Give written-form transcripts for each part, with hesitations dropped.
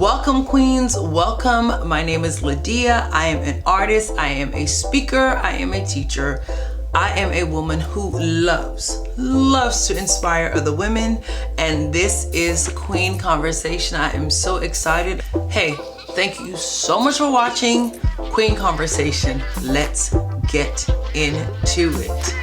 Welcome, queens. Welcome. My name is Lydia. I am an artist. I am a speaker. I am a teacher. I am a woman who loves to inspire other women. And this is Queen Conversation. I am so excited. Hey, thank you so much for watching Queen Conversation. Let's get into it.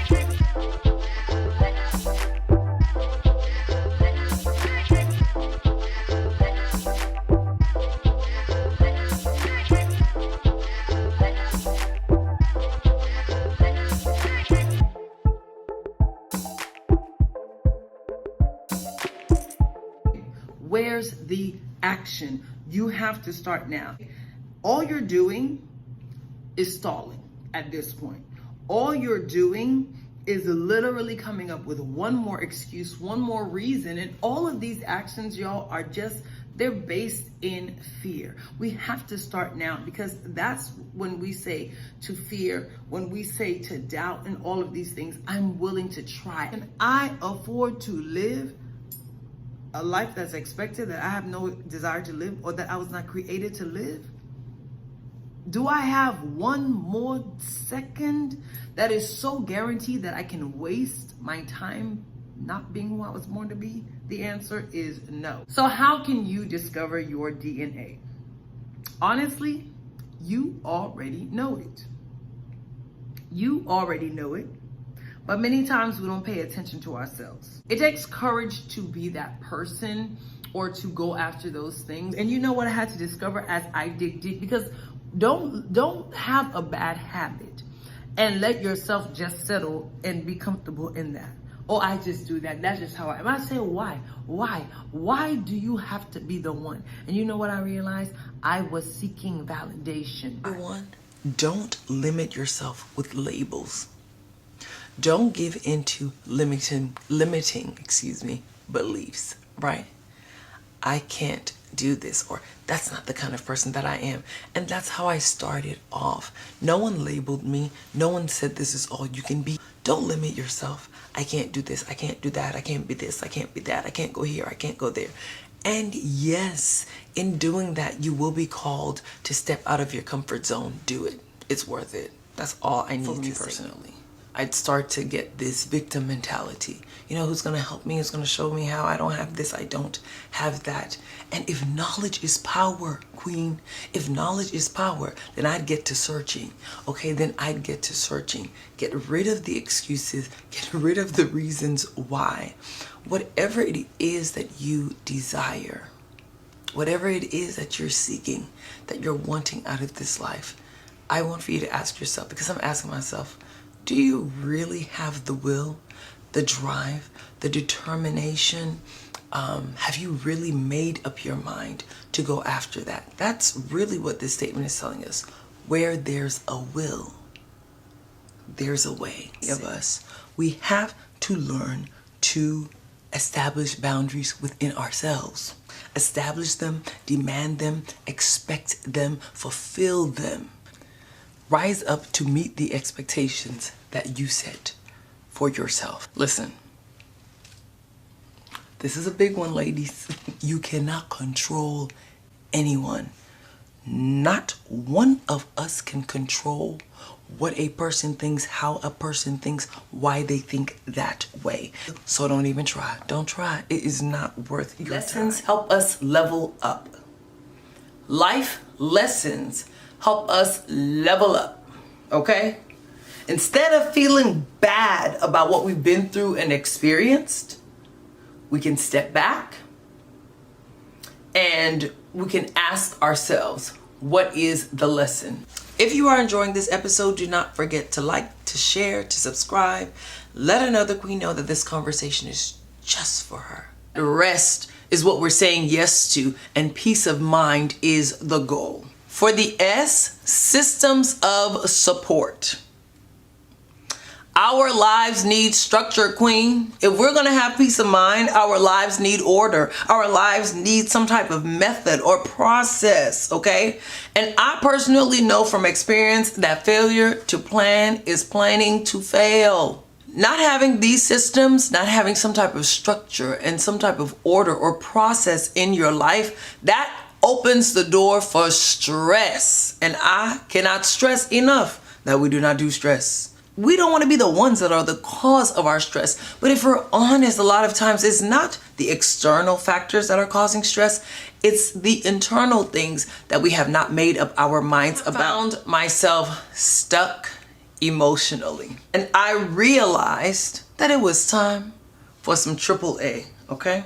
Where's the action? You have to start now. All you're doing is stalling at this point. All you're doing is literally coming up with one more excuse, one more reason. And all of these actions, y'all, are they're based in fear. We have to start now, because that's when we say to fear, when we say to doubt and all of these things. I'm willing to try. Can I afford to live a life that's expected, that I have no desire to live, or that I was not created to live? Do I have one more second that is so guaranteed that I can waste my time not being who I was born to be? The answer is no. So how can you discover your DNA? Honestly, you already know it. You already know it. But many times we don't pay attention to ourselves. It takes courage to be that person or to go after those things. And you know what I had to discover as I dig deep? Because don't have a bad habit and let yourself just settle and be comfortable in that. Oh, I just do that. That's just how I am. I say, why? Why do you have to be the one? And you know what I realized? I was seeking validation. One, don't limit yourself with labels. Don't give into limiting beliefs, right? I can't do this, or that's not the kind of person that I am. And that's how I started off. No one labeled me. No one said this is all you can be. Don't limit yourself. I can't do this. I can't do that. I can't be this. I can't be that. I can't go here. I can't go there. And yes, in doing that, you will be called to step out of your comfort zone. Do it. It's worth it. That's all I need to say. Personally, I'd start to get this victim mentality. You know, who's going to help me? Who's going to show me how? I don't have this. I don't have that. And if knowledge is power, queen, if knowledge is power, then I'd get to searching. Okay, then I'd get to searching. Get rid of the excuses. Get rid of the reasons why. Whatever it is that you desire, whatever it is that you're seeking, that you're wanting out of this life, I want for you to ask yourself, because I'm asking myself, do you really have the will, the drive, the determination? Have you really made up your mind to go after that? That's really what this statement is telling us. Where there's a will, there's a way. Of us, we have to learn to establish boundaries within ourselves. Establish them, demand them, expect them, fulfill them. Rise up to meet the expectations that you set for yourself. Listen, this is a big one, ladies. You cannot control anyone. Not one of us can control what a person thinks, how a person thinks, why they think that way. So don't even try. Don't try. It is not worth your time. Lessons help us level up. Life lessons help us level up, okay? Instead of feeling bad about what we've been through and experienced, we can step back and we can ask ourselves, what is the lesson? If you are enjoying this episode, do not forget to like, to share, to subscribe. Let another queen know that this conversation is just for her. The rest is what we're saying yes to, and peace of mind is the goal. For the S, systems of support. Our lives need structure, queen. If we're gonna have peace of mind, our lives need order. Our lives need some type of method or process, okay? And I personally know from experience that failure to plan is planning to fail. Not having these systems, not having some type of structure and some type of order or process in your life, that opens the door for stress. And I cannot stress enough that we do not do stress. We don't want to be the ones that are the cause of our stress. But if we're honest, a lot of times it's not the external factors that are causing stress. It's the internal things that we have not made up our minds about. I found myself stuck emotionally. And I realized that it was time for some AAA, okay?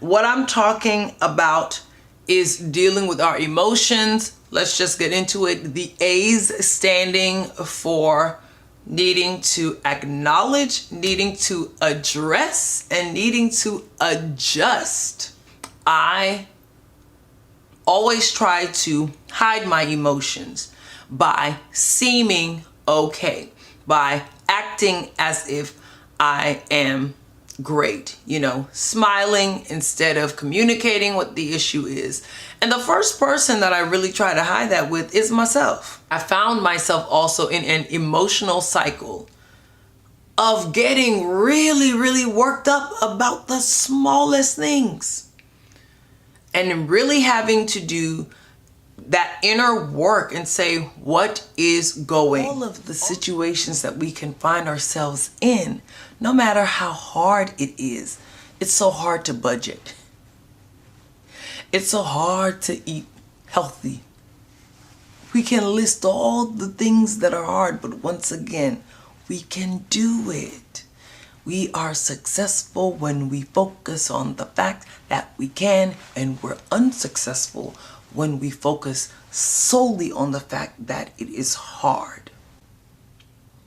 What I'm talking about is dealing with our emotions. Let's just get into it. The A's standing for needing to acknowledge, needing to address, and needing to adjust. I always try to hide my emotions by seeming okay, by acting as if I am great, smiling instead of communicating what the issue is. And the first person that I really try to hide that with is myself. I found myself also in an emotional cycle of getting really, really worked up about the smallest things and really having to do that inner work and say, what is going? All of the situations that we can find ourselves in, no matter how hard it is, it's so hard to budget. It's so hard to eat healthy. We can list all the things that are hard, but once again, we can do it. We are successful when we focus on the fact that we can, and we're unsuccessful when we focus solely on the fact that it is hard.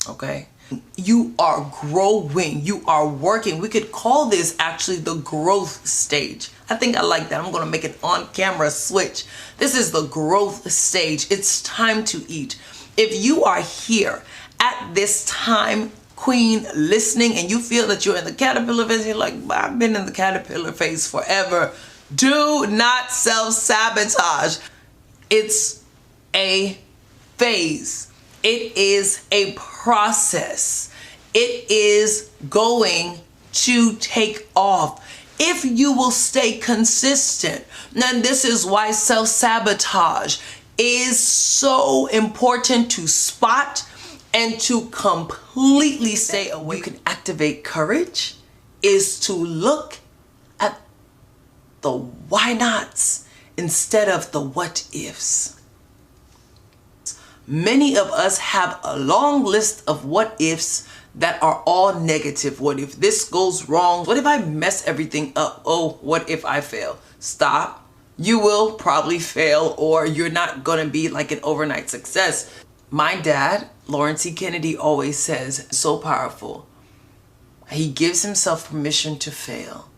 Okay? You are growing. You are working. We could call this actually the growth stage. I think I like that. I'm going to make an on-camera switch. This is the growth stage. It's time to eat. If you are here at this time, Queen, listening, and you feel that you're in the caterpillar phase, you're like, I've been in the caterpillar phase forever. Do not self-sabotage. It's a phase. It is a process. It is going to take off if you will stay consistent. And this is why self-sabotage is so important to spot and to completely stay away. You can activate courage is to look at the why nots instead of the what ifs. Many of us have a long list of what ifs that are all negative. What if this goes wrong? What if I mess everything up? Oh, what if I fail? Stop. You will probably fail, or you're not going to be like an overnight success. My dad, Lawrence C. Kennedy, always says, so powerful. He gives himself permission to fail,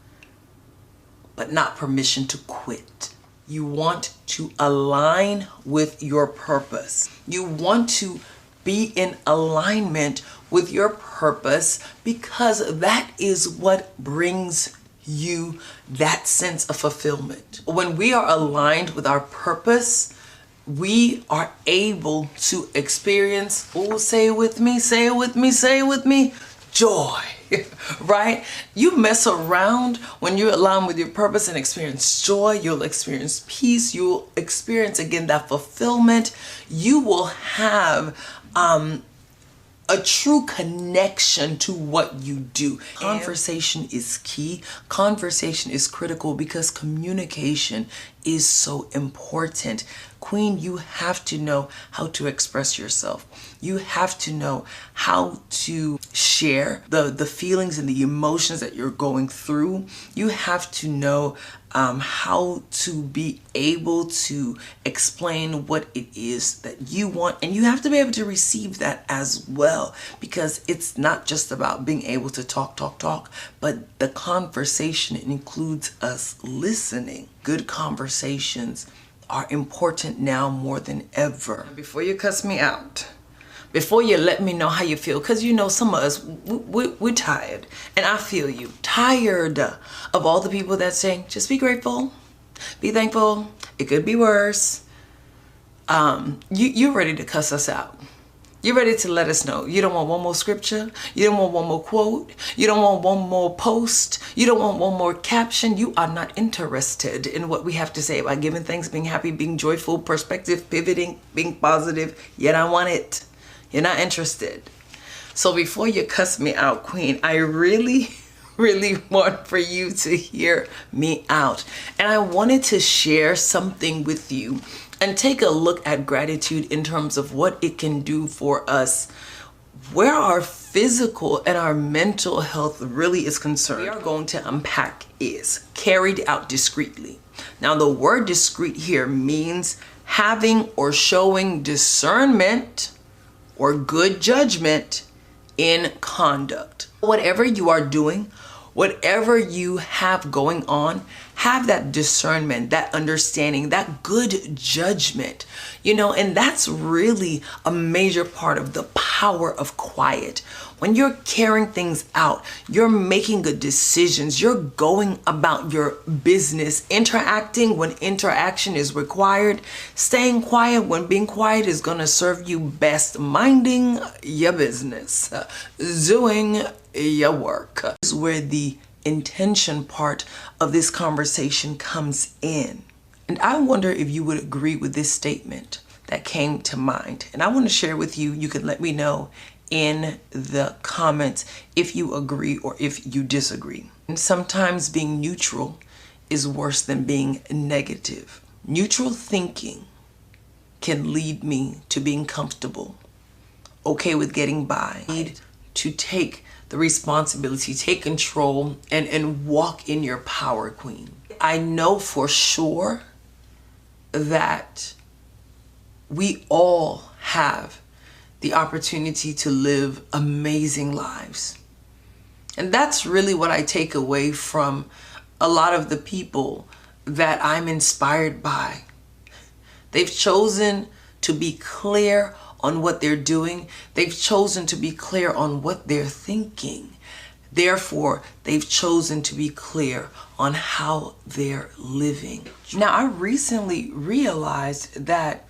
but not permission to quit. You want to align with your purpose. You want to be in alignment with your purpose because that is what brings you that sense of fulfillment. When we are aligned with our purpose, we are able to experience, oh, say it with me, say it with me, say it with me, joy, right? You mess around when you're aligned with your purpose and experience joy. You'll experience peace. You'll experience, again, that fulfillment. You will have a true connection to what you do. Conversation is key. Conversation is critical because communication is so important. Queen, you have to know how to express yourself. You have to know how to share the feelings and the emotions that you're going through. You have to know how to be able to explain what it is that you want, and you have to be able to receive that as well, because it's not just about being able to talk, but the conversation includes us listening. Good conversations are important now more than ever. Before you cuss me out, before you let me know how you feel, because you know some of us, we're tired, and I feel you. Tired of all the people that say, just be grateful, be thankful, it could be worse. You're ready to cuss us out. You ready to let us know? You don't want one more scripture? You don't want one more quote? You don't want one more post? You don't want one more caption? You are not interested in what we have to say about giving thanks, being happy, being joyful, perspective, pivoting, being positive. Yet I want it. You're not interested. So before you cuss me out, Queen, I really want for you to hear me out. And I wanted to share something with you and take a look at gratitude in terms of what it can do for us, where our physical and our mental health really is concerned. We are going to unpack is carried out discreetly. Now, the word discreet here means having or showing discernment or good judgment in conduct. Whatever you are doing, whatever you have going on, have that discernment, that understanding, that good judgment, and that's really a major part of the power of quiet. When you're carrying things out, you're making good decisions, you're going about your business, interacting when interaction is required, staying quiet when being quiet is gonna serve you best, minding your business, doing your work. This is where the intention part of this conversation comes in. And I wonder if you would agree with this statement that came to mind. And I want to share with you. You can let me know in the comments if you agree or if you disagree. And sometimes being neutral is worse than being negative. Neutral thinking can lead me to being comfortable, okay with getting by. I need to take the responsibility, take control, and walk in your power, Queen. I know for sure that we all have the opportunity to live amazing lives. And that's really what I take away from a lot of the people that I'm inspired by. They've chosen to be clear on what they're doing. They've chosen to be clear on what they're thinking. Therefore, they've chosen to be clear on how they're living. Now, I recently realized that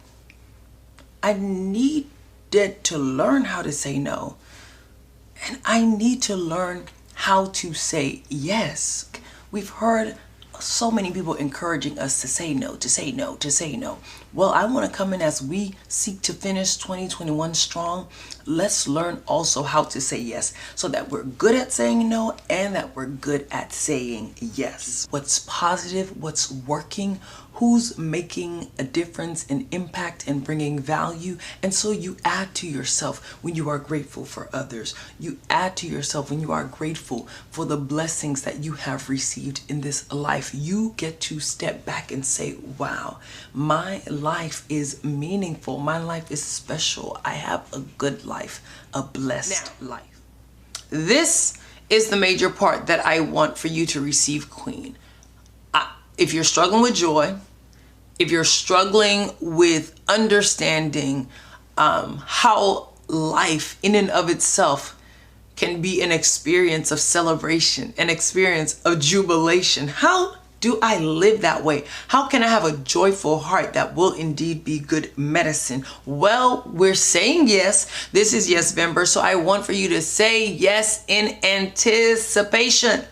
I needed to learn how to say no. And I need to learn how to say yes. We've heard so many people encouraging us to say no, to say no, to say no. Well, I want to come in as we seek to finish 2021 strong. Let's learn also how to say yes so that we're good at saying no and that we're good at saying yes. What's positive, what's working, who's making a difference and impact and bringing value. And so you add to yourself when you are grateful for others. You add to yourself when you are grateful for the blessings that you have received in this life. You get to step back and say, wow, my life is meaningful. My life is special. I have a good life, a blessed life. This is the major part that I want for you to receive, Queen. If you're struggling with joy, if you're struggling with understanding how life in and of itself can be an experience of celebration, an experience of jubilation, how do I live that way? How can I have a joyful heart that will indeed be good medicine? Well, we're saying yes. This is Yesvember, so I want for you to say yes in anticipation.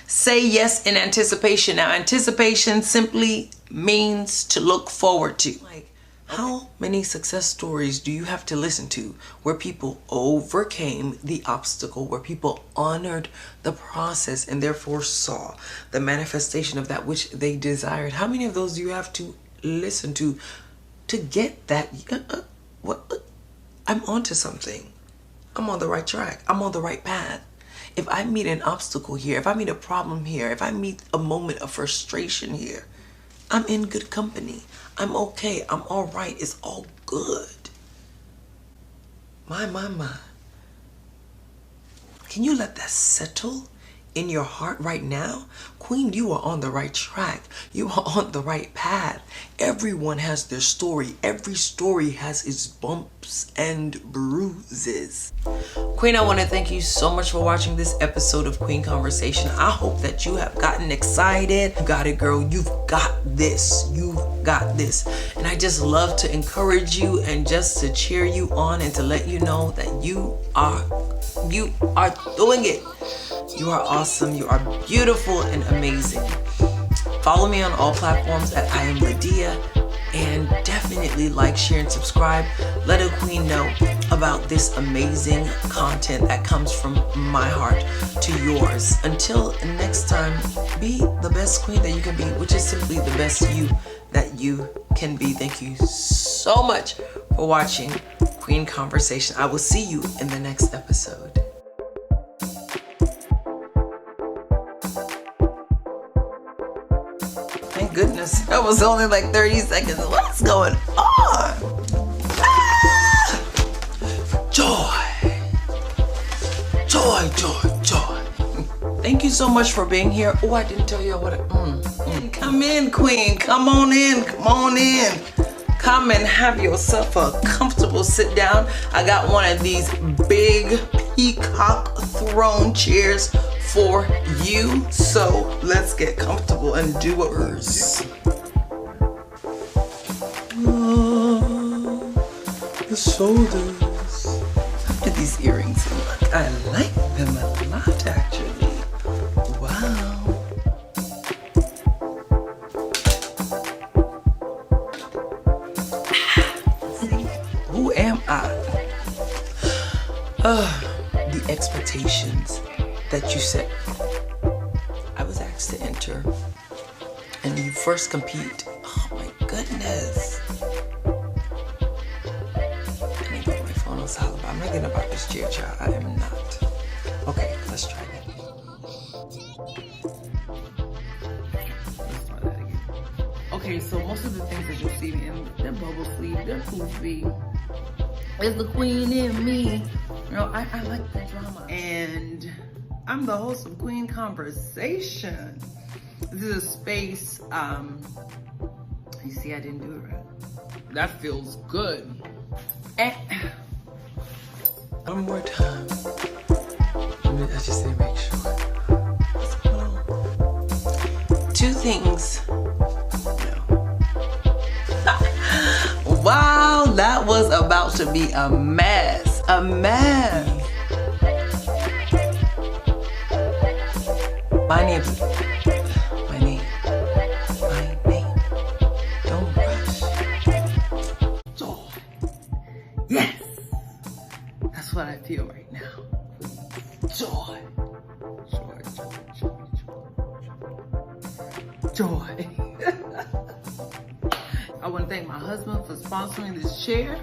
Say yes in anticipation. Now, anticipation simply means to look forward to. Like, how many success stories do you have to listen to where people overcame the obstacle, where people honored the process and therefore saw the manifestation of that which they desired? How many of those do you have to listen to get that? I'm onto something. I'm on the right track. I'm on the right path. If I meet an obstacle here, if I meet a problem here, if I meet a moment of frustration here, I'm in good company. I'm okay. I'm all right. It's all good. My. Can you let that settle in your heart right now? Queen, you are on the right track. You are on the right path. Everyone has their story. Every story has its bumps and bruises. Queen, I want to thank you so much for watching this episode of Queen Conversation. I hope that you have gotten excited. You got it, girl. You've got this. You've got this. And I just love to encourage you and just to cheer you on and to let you know that you are doing it. You are awesome. You are beautiful and amazing. Follow me on all platforms at I Am Lydia, and definitely like, share, and subscribe. Let a queen know about this amazing content that comes from my heart to yours. Until next time, be the best queen that you can be, which is simply the best you that you can be. Thank you so much for watching Queen Conversation. I will see you in the next episode. Thank goodness. That was only like 30 seconds. What's going on? Ah! Joy. Joy, joy, joy. Thank you so much for being here. Oh, I didn't tell you what Come in, queen. Come on in. Come on in. Come and have yourself a comfortable sit down. I got one of these big peacock throne chairs for you. So let's get comfortable and do what we're doing. The shoulders. How do these earrings look? I like them a lot, actually. Wow. Who am I? The expectations that you set. I was asked to enter, and you first compete. Oh my goodness. I need to put my phone on silent. I'm not getting about this chair, child. I am not. Okay, let's try that. Let's try that again. Okay, so most of the things that you'll see in, they're bubble sleeve, they're goofy. It's the queen in me. You know, I like the drama. And I'm the host of Queen Conversation. This is a space, you see I didn't do it right. That feels good. And one more time. I just need to make sure. What's going on? Two things. Wow, that was about to be a mess. A mess. My name. Don't rush. Joy. Yes. That's what I feel right now. Joy. Joy, joy, joy, joy. Joy. I want to thank my husband for sponsoring this chair.